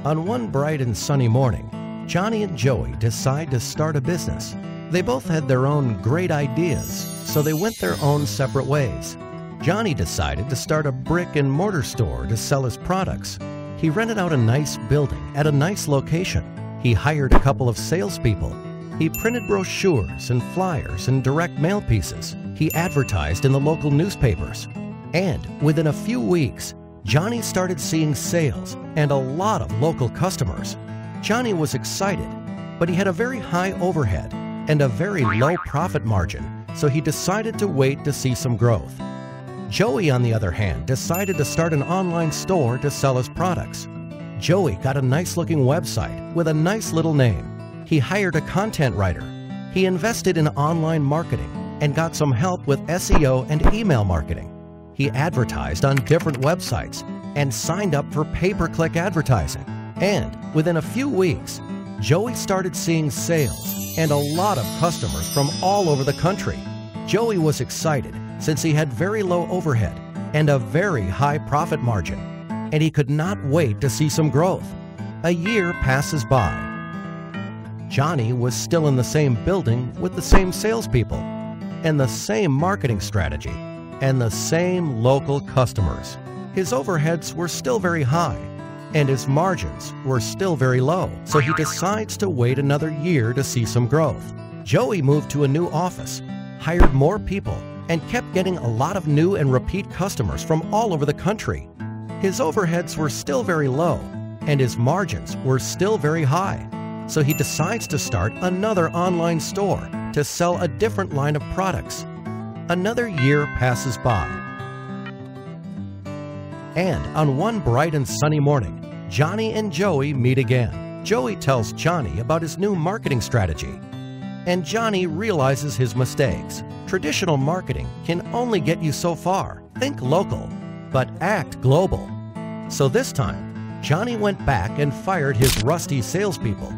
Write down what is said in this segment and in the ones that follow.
On one bright and sunny morning, Johnny and Joey decide to start a business. They both had their own great ideas, so they went their own separate ways. Johnny decided to start a brick-and-mortar store to sell his products. He rented out a nice building at a nice location. He hired a couple of salespeople. He printed brochures and flyers and direct mail pieces. He advertised in the local newspapers. And within a few weeks, Johnny started seeing sales and a lot of local customers. Johnny was excited, but he had a very high overhead and a very low profit margin, so he decided to wait to see some growth. Joey, on the other hand, decided to start an online store to sell his products. Joey got a nice-looking website with a nice little name. He hired a content writer. He invested in online marketing and got some help with SEO and email marketing. He advertised on different websites and signed up for pay-per-click advertising. And within a few weeks, Joey started seeing sales and a lot of customers from all over the country. Joey was excited since he had very low overhead and a very high profit margin, and he could not wait to see some growth. A year passes by. Johnny was still in the same building with the same salespeople and the same marketing strategy and the same local customers. His overheads were still very high and his margins were still very low, so he decides to wait another year to see some growth. Joey moved to a new office, hired more people, and kept getting a lot of new and repeat customers from all over the country. His overheads were still very low and his margins were still very high, so he decides to start another online store to sell a different line of products. Another year passes by. And on one bright and sunny morning, Johnny and Joey meet again. Joey tells Johnny about his new marketing strategy, and Johnny realizes his mistakes. Traditional marketing can only get you so far. Think local, but act global. So this time, Johnny went back and fired his rusty salespeople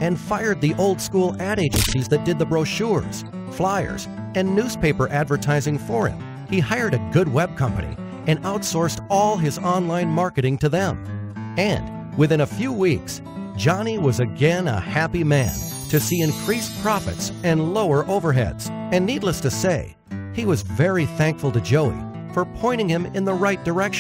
and fired the old-school ad agencies that did the brochures, flyers, and newspaper advertising for him. He hired a good web company and outsourced all his online marketing to them. And within a few weeks, Johnny was again a happy man to see increased profits and lower overheads. And needless to say, he was very thankful to Joey for pointing him in the right direction.